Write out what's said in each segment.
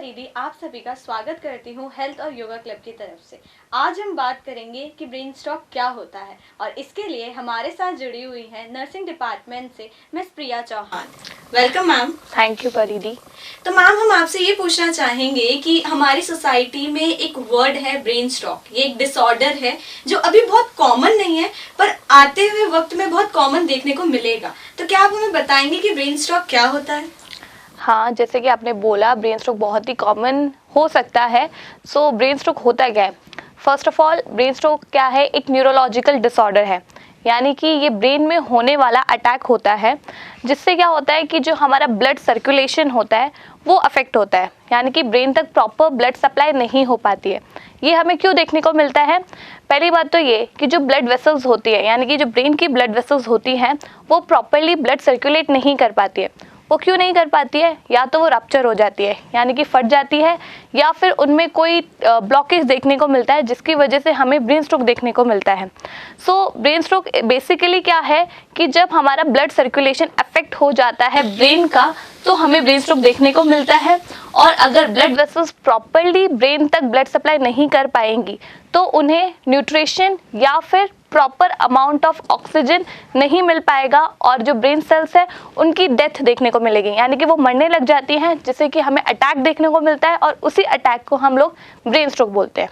परिधि आप सभी का स्वागत करती हूँ हेल्थ और योगा क्लब की तरफ से। आज हम बात करेंगे कि ब्रेन स्ट्रोक क्या होता है और इसके लिए हमारे साथ जुड़ी हुई है नर्सिंग डिपार्टमेंट से miss Priya Chauhan. Welcome ma'am. Thank you Paridhi. तो मैम हम आपसे ये पूछना चाहेंगे कि हमारी सोसाइटी में एक वर्ड है ब्रेन स्ट्रोक, ये एक डिसऑर्डर है जो अभी बहुत कॉमन नहीं है पर आते हुए वक्त में बहुत कॉमन देखने को मिलेगा। तो क्या आप हमें बताएंगे कि ब्रेन स्ट्रोक क्या होता है? हाँ, जैसे कि आपने बोला ब्रेन स्ट्रोक बहुत ही कॉमन हो सकता है। सो ब्रेन स्ट्रोक होता क्या है? First of all brain stroke क्या है? एक न्यूरोलॉजिकल डिसऑर्डर है, यानी कि ये ब्रेन में होने वाला अटैक होता है जिससे क्या होता है कि जो हमारा ब्लड सर्कुलेशन होता है वो अफेक्ट होता है, यानी कि ब्रेन तक प्रॉपर ब्लड सप्लाई नहीं हो पाती है। ये हमें क्यों देखने को मिलता है? पहली बात तो ये कि जो ब्लड वेसल्स होती है, यानी कि जो ब्रेन की ब्लड वेसल्स होती हैं वो प्रॉपरली ब्लड सर्कुलेट नहीं कर पाती है। वो क्यों नहीं कर पाती है? या तो वो रप्चर हो जाती है, यानी कि फट जाती है, या फिर उनमें कोई ब्लॉकेज देखने को मिलता है जिसकी वजह से हमें ब्रेन स्ट्रोक देखने को मिलता है। सो ब्रेन स्ट्रोक बेसिकली क्या है कि जब हमारा ब्लड सर्कुलेशन अफेक्ट हो जाता है ब्रेन का तो हमें ब्रेन स्ट्रोक देखने को मिलता है। और अगर ब्लड वेसल्स प्रॉपरली ब्रेन तक ब्लड सप्लाई नहीं कर पाएंगी तो उन्हें न्यूट्रिशन या फिर प्रॉपर अमाउंट ऑफ ऑक्सीजन नहीं मिल पाएगा और जो ब्रेन सेल्स है उनकी डेथ देखने को मिलेगी, यानी कि वो मरने लग जाती हैं, जिससे कि हमें अटैक देखने को मिलता है और उसी अटैक को हम लोग ब्रेन स्ट्रोक बोलते हैं।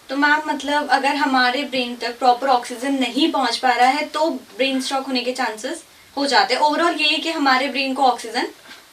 तो मैम मतलब अगर हमारे ब्रेन तक प्रॉपर ऑक्सीजन नहीं पहुंच पा रहा है तो ब्रेन स्ट्रोक होने के चांसेस हो जाते हैं। ओवरऑल ये है कि हमारे ब्रेन को ऑक्सीजन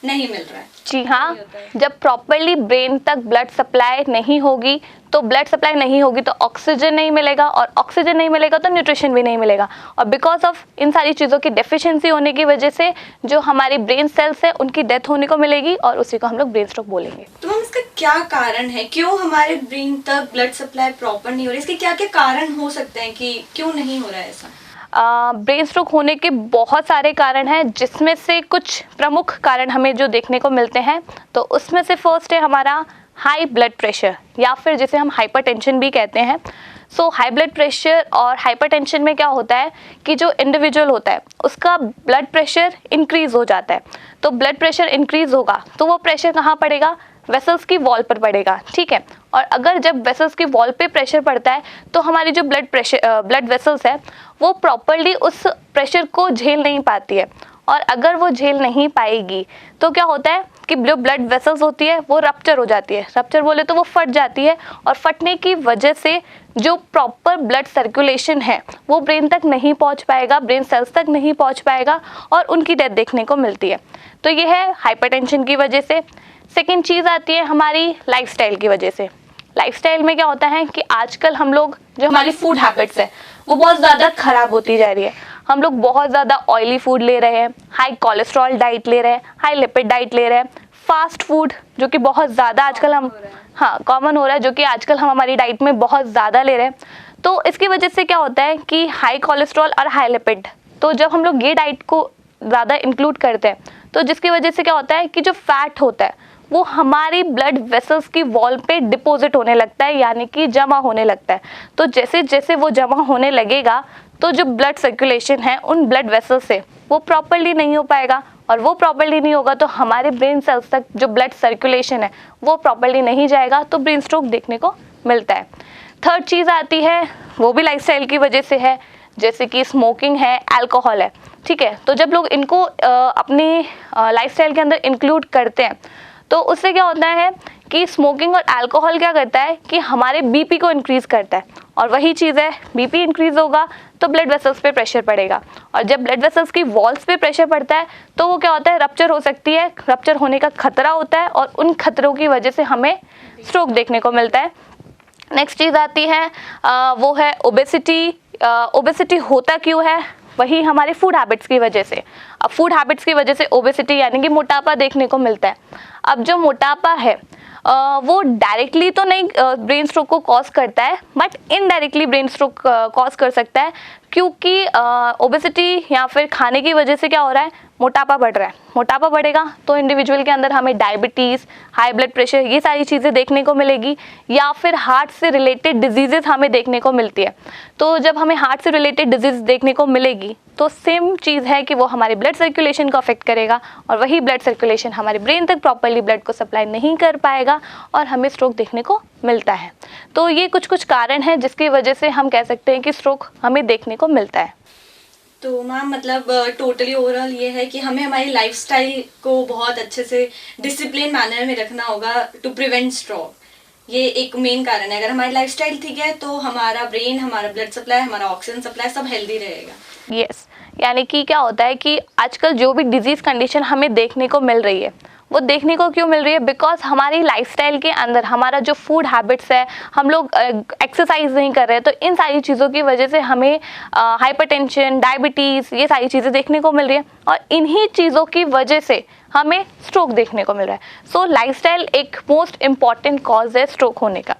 नहीं मिल रहा है। जी हाँ, जब प्रॉपरली ब्रेन तक ब्लड सप्लाई नहीं होगी तो ब्लड सप्लाई नहीं होगी तो ऑक्सीजन नहीं मिलेगा और ऑक्सीजन नहीं मिलेगा तो न्यूट्रिशन भी नहीं मिलेगा, और बिकॉज ऑफ इन सारी चीज़ों की डेफिशिएंसी होने की वजह से जो हमारी ब्रेन सेल्स है उनकी डेथ होने को मिलेगी और उसी को हम लोग ब्रेन स्ट्रोक बोलेंगे। तो मैम इसका क्या कारण है? क्यों हमारे ब्रेन तक ब्लड सप्लाई प्रॉपर नहीं हो रही? इसके क्या क्या कारण हो सकते हैं कि क्यों नहीं हो रहा है ऐसा? ब्रेन स्ट्रोक होने के बहुत सारे कारण हैं, जिसमें से कुछ प्रमुख कारण हमें जो देखने को मिलते हैं तो उसमें से फर्स्ट है हमारा हाई ब्लड प्रेशर, या फिर जिसे हम हाइपरटेंशन भी कहते हैं। सो हाई ब्लड प्रेशर और हाइपरटेंशन में क्या होता है कि जो इंडिविजुअल होता है उसका ब्लड प्रेशर इंक्रीज हो जाता है। तो ब्लड प्रेशर इंक्रीज होगा तो वो प्रेशर कहाँ पड़ेगा? वेसल्स की वॉल पर पड़ेगा, ठीक है। और अगर जब वेसल्स की वॉल पे प्रेशर पड़ता है तो हमारी जो ब्लड वेसल्स है वो प्रॉपरली उस प्रेशर को झेल नहीं पाती है, और अगर वो झेल नहीं पाएगी तो क्या होता है कि जो ब्लड वेसल्स होती है वो रप्चर हो जाती है। रप्चर बोले तो वो फट जाती है, और फटने की वजह से जो प्रॉपर ब्लड सर्कुलेशन है वो ब्रेन तक नहीं पहुंच पाएगा, ब्रेन सेल्स तक नहीं पहुंच पाएगा और उनकी डेथ देखने को मिलती है। तो ये है हाइपरटेंशन की वजह से। सेकेंड चीज़ आती है हमारी लाइफस्टाइल की वजह से। लाइफस्टाइल में क्या होता है कि आजकल हम लोग जो हमारी फूड हैबिट्स है वो बहुत ज़्यादा ख़राब होती जा रही है। हम लोग बहुत ज़्यादा ऑयली फूड ले रहे हैं, हाई कोलेस्ट्रॉल डाइट ले रहे हैं, हाई लिपिड डाइट ले रहे हैं, फास्ट फूड जो कि बहुत ज़्यादा आजकल हम कॉमन हो रहा है, जो कि आजकल हम हमारी डाइट में बहुत ज़्यादा ले रहे हैं। तो इसकी वजह से क्या होता है कि हाई कोलेस्ट्रॉल और हाई लिपिड, तो जब हम लोग ये डाइट को ज़्यादा इंक्लूड करते हैं तो जिसकी वजह से क्या होता है कि जो फैट होता है वो हमारी ब्लड वेसल्स की वॉल पे डिपॉजिट होने लगता है, यानी कि जमा होने लगता है। तो जैसे जैसे वो जमा होने लगेगा तो जो ब्लड सर्कुलेशन है उन ब्लड वेसल्स से वो प्रॉपरली नहीं हो पाएगा, और वो प्रॉपरली नहीं होगा तो हमारे ब्रेन सेल्स तक जो ब्लड सर्कुलेशन है वो प्रॉपरली नहीं जाएगा, तो ब्रेन स्ट्रोक देखने को मिलता है। थर्ड चीज़ आती है, वो भी लाइफस्टाइल की वजह से है, जैसे कि स्मोकिंग है, अल्कोहल है, ठीक है। तो जब लोग इनको अपनी लाइफस्टाइल के अंदर इंक्लूड करते हैं तो उससे क्या होता है कि स्मोकिंग और अल्कोहल क्या करता है कि हमारे बीपी को इंक्रीज़ करता है, और वही चीज़ है बीपी इंक्रीज़ होगा तो ब्लड वेसल्स पे प्रेशर पड़ेगा, और जब ब्लड वेसल्स की वॉल्स पे प्रेशर पड़ता है तो वो क्या होता है, रप्चर हो सकती है, रप्चर होने का खतरा होता है और उन खतरों की वजह से हमें स्ट्रोक देखने को मिलता है। नेक्स्ट चीज़ आती है वो है ओबेसिटी। ओबेसिटी होता क्यों है? वही हमारे फूड हैबिट्स की वजह से। अब फूड हैबिट्स की वजह से ओबेसिटी यानी कि मोटापा देखने को मिलता है। अब जो मोटापा है वो डायरेक्टली तो नहीं ब्रेन स्ट्रोक को कॉज करता है, but indirectly brain stroke cause कर सकता है, क्योंकि ओबेसिटी या फिर खाने की वजह से क्या हो रहा है, मोटापा बढ़ रहा है, मोटापा बढ़ेगा तो इंडिविजुअल के अंदर हमें डायबिटीज़, हाई ब्लड प्रेशर, ये सारी चीज़ें देखने को मिलेगी, या फिर हार्ट से रिलेटेड डिजीज़ेस हमें देखने को मिलती है। तो जब हमें हार्ट से रिलेटेड डिजीज़ देखने को मिलेगी तो सेम चीज़ है कि वो हमारे ब्लड सर्कुलेशन को अफेक्ट करेगा, और वही ब्लड सर्कुलेशन हमारे ब्रेन तक प्रॉपरली ब्लड को सप्लाई नहीं कर पाएगा और हमें स्ट्रोक देखने को मिलता है। तो ये कुछ कारण हैं जिसकी वजह से हम कह सकते हैं कि स्ट्रोक हमें देखने को मिलता है। तो मैम मतलब टोटली ओवरऑल ये है कि हमें हमारी लाइफस्टाइल को बहुत अच्छे से डिसिप्लिन मैनर में रखना होगा टू प्रिवेंट स्ट्रोक। ये एक मेन कारण है। अगर हमारी लाइफस्टाइल ठीक है तो हमारा ब्रेन, हमारा ब्लड सप्लाई, हमारा ऑक्सीजन सप्लाई सब हेल्दी रहेगा। यस, यानी कि क्या होता है कि आजकल जो भी डिजीज़ कंडीशन हमें देखने को मिल रही है वो देखने को क्यों मिल रही है? बिकॉज हमारी लाइफस्टाइल के अंदर हमारा जो फूड हैबिट्स है, हम लोग एक्सरसाइज नहीं कर रहे हैं, तो इन सारी चीज़ों की वजह से हमें हाइपरटेंशन, डायबिटीज़, ये सारी चीज़ें देखने को मिल रही है, और इन्हीं चीज़ों की वजह से हमें स्ट्रोक देखने को मिल रहा है। सो लाइफस्टाइल एक मोस्ट इम्पॉर्टेंट कॉज है स्ट्रोक होने का।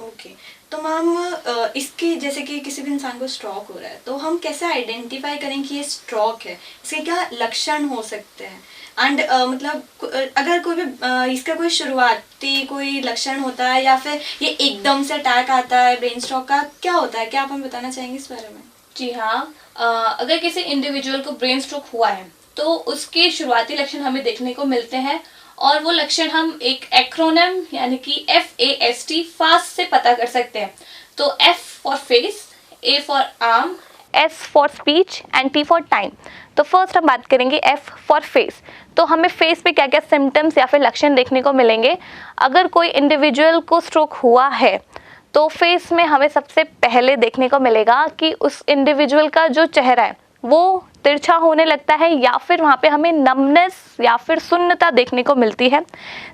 ओके, तो मैम इसके जैसे कि किसी भी इंसान को स्ट्रोक हो रहा है तो हम कैसे आइडेंटिफाई करें कि ये स्ट्रोक है? इसके क्या लक्षण हो सकते हैं? एंड मतलब अगर कोई भी इसका कोई शुरुआती कोई लक्षण होता है या फिर ये एकदम से अटैक आता है ब्रेन स्ट्रोक का, क्या होता है? क्या आप हमें बताना चाहेंगे इस बारे में? जी हाँ, अगर किसी इंडिविजुअल को ब्रेन स्ट्रोक हुआ है तो उसके शुरुआती लक्षण हमें देखने को मिलते हैं, और वो लक्षण हम एक एक्रोनिम यानी कि FAST फास्ट से पता कर सकते हैं। तो F for face, A for arm, S for speech and T for time. तो फर्स्ट हम बात करेंगे F फॉर फेस। तो हमें फेस पे क्या क्या सिम्टम्स या फिर लक्षण देखने को मिलेंगे? अगर कोई इंडिविजुअल को स्ट्रोक हुआ है तो फेस में हमें सबसे पहले देखने को मिलेगा कि उस इंडिविजुअल का जो चेहरा है वो तिरछा होने लगता है, या फिर वहाँ पे हमें नमनेस या फिर सुन्नता देखने को मिलती है।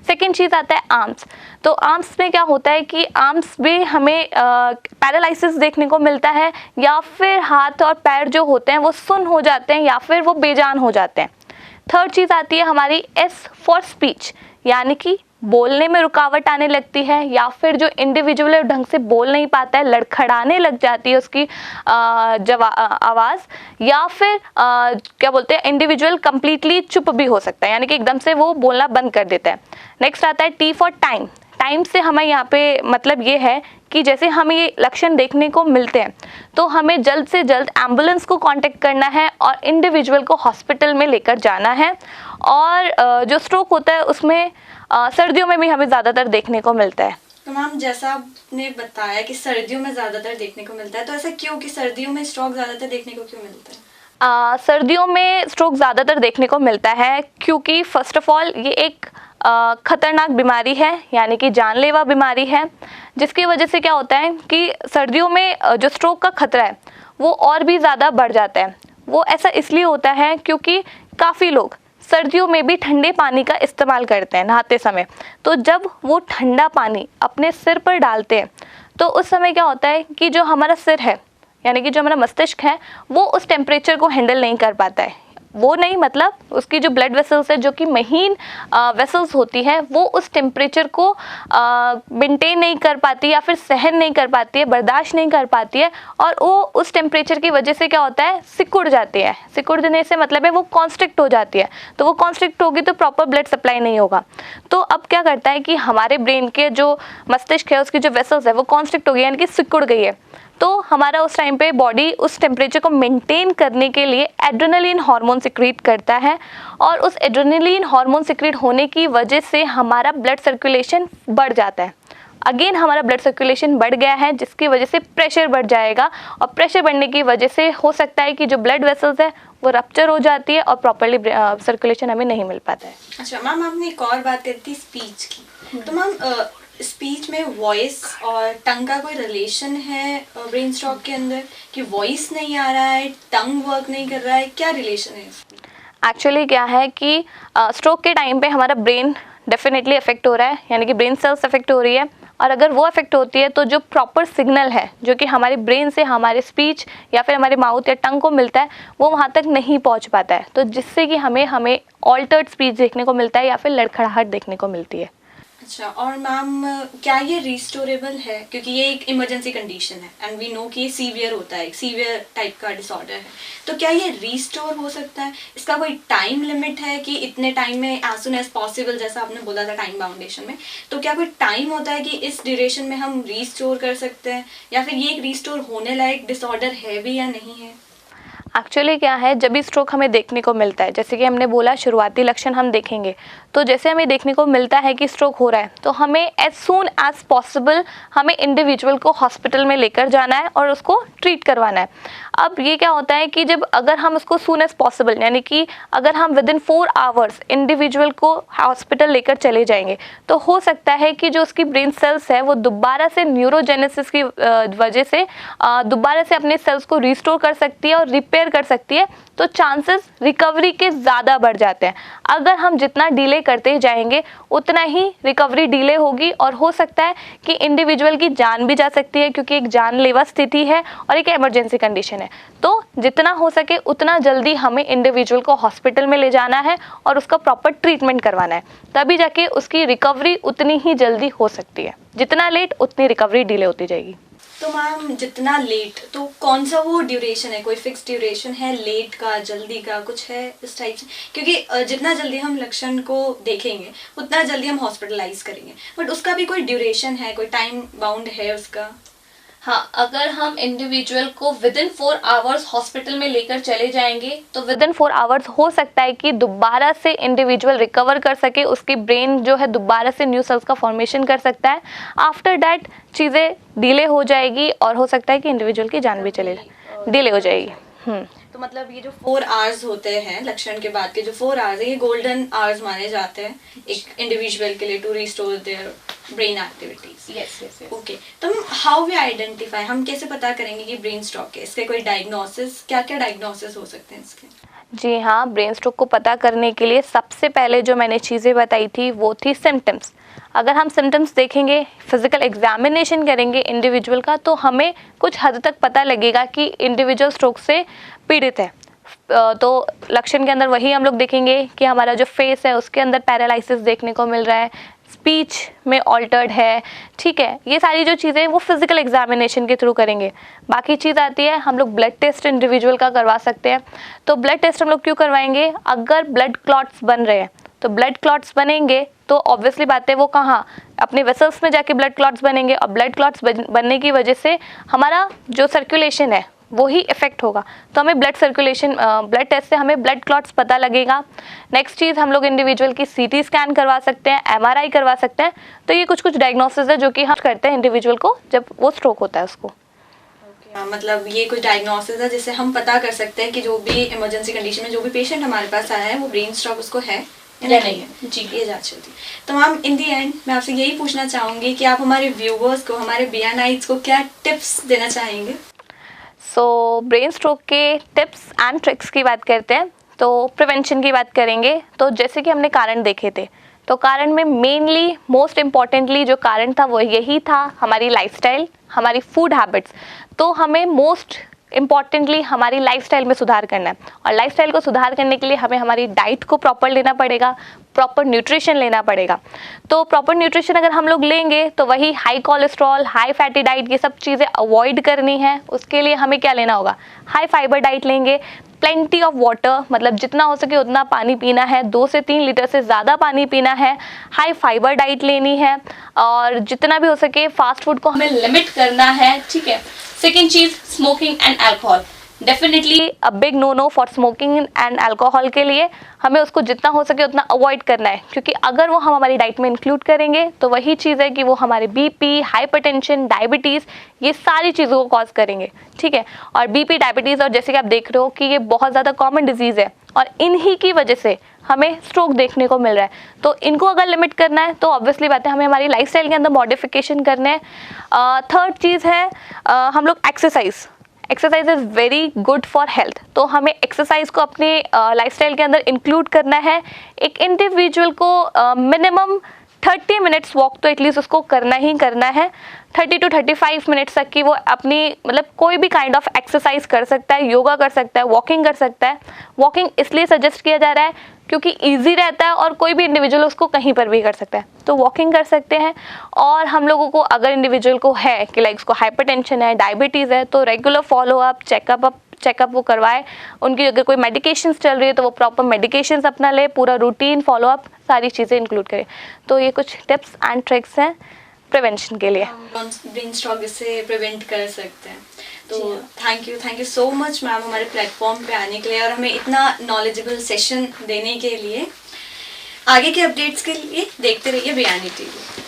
सेकेंड चीज़ आता है आर्म्स। तो आर्म्स में क्या होता है कि आर्म्स में हमें पैरालिसिस देखने को मिलता है, या फिर हाथ और पैर जो होते हैं वो सुन्न हो जाते हैं या फिर वो बेजान हो जाते हैं। थर्ड चीज़ आती है हमारी S फॉर स्पीच, यानी कि बोलने में रुकावट आने लगती है, या फिर जो इंडिविजुअल ढंग से बोल नहीं पाता है, लड़खड़ाने लग जाती है उसकी आवाज़, या फिर क्या बोलते हैं इंडिविजुअल कंप्लीटली चुप भी हो सकता है, यानी कि एकदम से वो बोलना बंद कर देता है। नेक्स्ट आता है T फॉर टाइम। टाइम से हमें यहाँ पे मतलब ये है कि जैसे हमें ये लक्षण देखने को मिलते हैं तो हमें जल्द से जल्द एम्बुलेंस को कांटेक्ट करना है और इंडिविजुअल को हॉस्पिटल में लेकर जाना है। और जो स्ट्रोक होता है उसमें सर्दियों में भी हमें ज़्यादातर देखने को मिलता है। तो मैम जैसा आपने बताया कि सर्दियों में ज़्यादातर देखने को मिलता है, तो ऐसा क्यों कि सर्दियों में स्ट्रोक ज़्यादातर देखने को क्यों मिलता है? सर्दियों में स्ट्रोक ज़्यादातर देखने को मिलता है क्योंकि फर्स्ट ऑफ ऑल ये एक खतरनाक बीमारी है, यानी कि जानलेवा बीमारी है, जिसकी वजह से क्या होता है कि सर्दियों में जो स्ट्रोक का खतरा है वो और भी ज़्यादा बढ़ जाता है। वो ऐसा इसलिए होता है क्योंकि काफ़ी लोग सर्दियों में भी ठंडे पानी का इस्तेमाल करते हैं नहाते समय। तो जब वो ठंडा पानी अपने सिर पर डालते हैं तो उस समय क्या होता है कि जो हमारा सिर है, यानी कि जो हमारा मस्तिष्क है, वो उस टेम्परेचर को हैंडल नहीं कर पाता है। वो नहीं मतलब उसकी जो ब्लड वेसल्स है, जो कि महीन वेसल्स होती है, वो उस टेम्परेचर को मेंटेन नहीं कर पाती या फिर सहन नहीं कर पाती है, बर्दाश्त नहीं कर पाती है, और वो उस टेम्परेचर की वजह से क्या होता है, सिकुड़ जाती है। सिकुड़ जाने से मतलब है वो कॉन्स्ट्रिक्ट हो जाती है। तो वो कॉन्स्ट्रिक्ट होगी तो प्रॉपर ब्लड सप्लाई नहीं होगा। तो अब क्या करता है कि हमारे ब्रेन के जो मस्तिष्क है, उसकी जो वेसल्स है वो कॉन्स्ट्रिक्ट हो गई, यानी कि सिकुड़ गई है। तो हमारा उस टाइम पे बॉडी उस टेम्परेचर को मेंटेन करने के लिए एड्रेनलिन हार्मोन सिक्रीट करता है, और उस एड्रेनलिन हार्मोन सिक्रीट होने की वजह से हमारा ब्लड सर्कुलेशन बढ़ जाता है। अगेन हमारा ब्लड सर्कुलेशन बढ़ गया है, जिसकी वजह से प्रेशर बढ़ जाएगा, और प्रेशर बढ़ने की वजह से हो सकता है कि जो ब्लड वेसल्स है वो रप्चर हो जाती है और प्रॉपरली सर्कुलेशन हमें नहीं मिल पाता है। अच्छा मैम, आपने एक और बात करी थी स्पीच की। तो मैम स्पीच में वॉइस और टंग का कोई रिलेशन है ब्रेन स्ट्रोक के अंदर, कि वॉइस नहीं आ रहा है, टंग वर्क नहीं कर रहा है, क्या रिलेशन है? एक्चुअली क्या है कि स्ट्रोक के टाइम पे हमारा ब्रेन डेफिनेटली अफेक्ट हो रहा है, यानी कि ब्रेन सेल्स अफेक्ट हो रही है, और अगर वो अफेक्ट होती है तो जो प्रॉपर सिग्नल है जो कि हमारे ब्रेन से हमारे स्पीच या फिर हमारे माउथ या टंग को मिलता है वो वहाँ तक नहीं पहुँच पाता है, तो जिससे कि हमें ऑल्टर्ड स्पीच देखने को मिलता है या फिर लड़खड़ाहट देखने को मिलती है। अच्छा, और मैम क्या ये रिस्टोरेबल है, क्योंकि ये एक इमरजेंसी कंडीशन है एंड वी नो कि ये सीवियर होता है, एक सीवियर टाइप का डिसऑर्डर है, तो क्या ये रिस्टोर हो सकता है? इसका कोई टाइम लिमिट है कि इतने टाइम में, एज सुन एज पॉसिबल, जैसा आपने बोला था टाइम बाउंडेशन में, तो क्या कोई टाइम होता है कि इस ड्यूरेशन में हम रिस्टोर कर सकते हैं, या फिर ये एक रिस्टोर होने लायक डिसऑर्डर है भी या नहीं है? एक्चुअली क्या है, जब भी स्ट्रोक हमें देखने को मिलता है, जैसे कि हमने बोला शुरुआती लक्षण हम देखेंगे, तो जैसे हमें देखने को मिलता है कि स्ट्रोक हो रहा है, तो हमें एज सून एज पॉसिबल हमें इंडिविजुअल को हॉस्पिटल में लेकर जाना है और उसको ट्रीट करवाना है। अब ये क्या होता है कि जब अगर हम उसको सून एज पॉसिबल, यानी कि अगर हम विद इन 4 आवर्स इंडिविजुअल को हॉस्पिटल लेकर चले जाएंगे, तो हो सकता है कि जो उसकी ब्रेन सेल्स है वो दोबारा से न्यूरोजेनेसिस की वजह से दोबारा से अपने सेल्स को रिस्टोर कर सकती है और रिपेयर कर सकती है, तो चांसेस रिकवरी के ज़्यादा बढ़ जाते हैं। अगर हम जितना डिले करते जाएंगे उतना ही रिकवरी डिले होगी, और हो सकता है कि इंडिविजुअल की जान भी जा सकती है, क्योंकि एक जानलेवा स्थिति है और एक इमरजेंसी कंडीशन है। तो जितना हो सके उतना जल्दी हमें इंडिविजुअल को हॉस्पिटल में ले जाना है और उसका प्रॉपर ट्रीटमेंट करवाना है, तभी जाके उसकी रिकवरी उतनी ही जल्दी हो सकती है। जितना लेट उतनी रिकवरी डिले होती जाएगी। तो मैम जितना लेट, तो कौन सा वो ड्यूरेशन है, कोई फिक्स ड्यूरेशन है लेट का, जल्दी का, कुछ है इस टाइप से? क्योंकि जितना जल्दी हम लक्षण को देखेंगे उतना जल्दी हम हॉस्पिटलाइज करेंगे, बट उसका भी कोई ड्यूरेशन है, कोई टाइम बाउंड है उसका? हाँ, अगर हम इंडिविजुअल को विद इन 4 आवर्स हॉस्पिटल में लेकर चले जाएंगे तो विद इन 4 आवर्स हो सकता है कि दोबारा से इंडिविजुअल रिकवर कर सके, उसकी ब्रेन जो है दोबारा से न्यू सेल्स का फॉर्मेशन कर सकता है। आफ्टर डैट चीज़ें डिले हो जाएगी और हो सकता है कि इंडिविजुअल की जान भी चले डिले हो जाएगी। तो मतलब ये जो 4 आवर्स होते हैं लक्षण के बाद के, जो 4 आवर्स है, ये गोल्डन आवर्स माने जाते हैं एक इंडिविजुअल के लिए to restore their brain activities. Yes. Okay, तो हाउ वी आइडेंटिफाई, हम कैसे पता करेंगे कि ब्रेन स्ट्रोक है? इसके कोई डायग्नोसिस, क्या क्या डायग्नोसिस हो सकते हैं इसके? जी हाँ, ब्रेन स्ट्रोक को पता करने के लिए सबसे पहले जो मैंने चीज़ें बताई थी वो थी सिम्टम्स। अगर हम सिम्टम्स देखेंगे, फिजिकल एग्जामिनेशन करेंगे इंडिविजुअल का, तो हमें कुछ हद तक पता लगेगा कि इंडिविजुअल स्ट्रोक से पीड़ित है। तो लक्षण के अंदर वही हम लोग देखेंगे कि हमारा जो फेस है उसके अंदर पैरालिसिस देखने को मिल रहा है, स्पीच में ऑल्टर्ड है, ठीक है। ये सारी जो चीज़ें हैं वो फिजिकल एग्जामिनेशन के थ्रू करेंगे। बाकी चीज़ आती है, हम लोग ब्लड टेस्ट इंडिविजुअल का करवा सकते हैं। तो ब्लड टेस्ट हम लोग क्यों करवाएंगे? अगर ब्लड क्लॉट्स बन रहे हैं, तो ब्लड क्लॉट्स बनेंगे तो ऑब्वियसली बात है वो कहाँ, अपने वेसल्स में जाके ब्लड क्लॉट्स बनेंगे, और ब्लड क्लॉट्स बनने की वजह से हमारा जो सर्कुलेशन है वो ही इफेक्ट होगा। तो हमें ब्लड टेस्ट से हमें ब्लड क्लॉट्स पता लगेगा। नेक्स्ट चीज़, हम लोग इंडिविजुअल की सीटी स्कैन करवा सकते हैं, एमआरआई करवा सकते हैं। तो ये कुछ डायग्नोसिस है जो कि हम करते हैं इंडिविजुअल को जब वो स्ट्रोक होता है उसको। मतलब ये कुछ डायग्नोसिस है जिससे हम पता कर सकते हैं कि जो भी इमरजेंसी कंडीशन में जो भी पेशेंट हमारे पास आया है वो ब्रेन स्ट्रोक उसको है या नहीं है। जी, ये जांच चलती। तो मैम इन दी एंड मैं आपसे यही पूछना चाहूँगी कि आप हमारे व्यूवर्स को, हमारे BNIs को क्या टिप्स देना चाहेंगे? सो ब्रेन स्ट्रोक के टिप्स एंड ट्रिक्स की बात करते हैं, तो प्रिवेंशन की बात करेंगे। तो जैसे कि हमने कारण देखे थे, तो कारण में मेनली मोस्ट इम्पॉर्टेंटली जो कारण था वो यही था, हमारी लाइफस्टाइल, हमारी फूड हैबिट्स। तो हमें मोस्ट इम्पॉर्टेंटली हमारी लाइफस्टाइल में सुधार करना है, और लाइफस्टाइल को सुधार करने के लिए हमें हमारी डाइट को प्रॉपर लेना पड़ेगा, प्रॉपर न्यूट्रिशन लेना पड़ेगा। तो प्रॉपर न्यूट्रिशन अगर हम लोग लेंगे तो वही high cholesterol, high fatty diet, ये सब चीज़ें अवॉइड करनी है। उसके लिए हमें क्या लेना होगा? हाई फाइबर डाइट लेंगे, प्लेंटी ऑफ वाटर, मतलब जितना हो सके उतना पानी पीना है, 2 से 3 लीटर से ज़्यादा पानी पीना है, हाई फाइबर डाइट लेनी है, और जितना भी हो सके फास्ट फूड को हमें लिमिट करना है, ठीक है। सेकेंड चीज, smoking and alcohol, definitely a big no for smoking and alcohol के लिए हमें उसको जितना हो सके उतना अवॉइड करना है, क्योंकि अगर वो हम हमारी डाइट में इंक्लूड करेंगे तो वही चीज़ है कि वो हमारे बीपी, हाइपरटेंशन, डायबिटीज़, ये सारी चीज़ों को कॉज करेंगे, ठीक है। और बीपी, डायबिटीज़, और जैसे कि आप देख रहे हो कि ये बहुत ज़्यादा कॉमन डिजीज़ है और इन्हीं की वजह से हमें स्ट्रोक देखने को मिल रहा है। तो इनको अगर लिमिट करना है तो ऑब्वियसली बात है हमें हमारी लाइफस्टाइल के अंदर मॉडिफिकेशन करने हैं। थर्ड चीज़ है हम लोग exercise is very good for health. तो हमें एक्सरसाइज को अपने लाइफस्टाइल के अंदर इंक्लूड करना है। एक इंडिविजुअल को मिनिमम 30 मिनट्स वॉक तो एटलीस्ट उसको करना ही करना है। 30 to 35 मिनट्स तक की वो अपनी मतलब कोई भी काइंड ऑफ एक्सरसाइज कर सकता है, योगा कर सकता है, वॉकिंग कर सकता है। वॉकिंग इसलिए सजेस्ट किया जा रहा है क्योंकि ईजी रहता है और कोई भी इंडिविजुअल उसको कहीं पर भी कर सकता है, तो वॉकिंग कर सकते हैं। और हम लोगों को अगर इंडिविजुअल को है कि लाइक उसको हाइपरटेंशन है, डायबिटीज़ है, तो रेगुलर फॉलोअप चेकअप वो करवाए। उनकी अगर कोई मेडिकेशंस चल रही है तो वो प्रॉपर मेडिकेशंस अपना ले, पूरा रूटीन फॉलोअप सारी चीज़ें इंक्लूड करें। तो ये कुछ टिप्स एंड ट्रिक्स हैं प्रिवेंशन के लिए। ब्रेन स्ट्रोक इससे प्रिवेंट कर सकते हैं। तो thank you so much ma'am हमारे प्लेटफॉर्म पे आने के लिए और हमें इतना नॉलेजेबल सेशन देने के लिए। आगे के अपडेट्स के लिए देखते रहिए बियानी टीवी।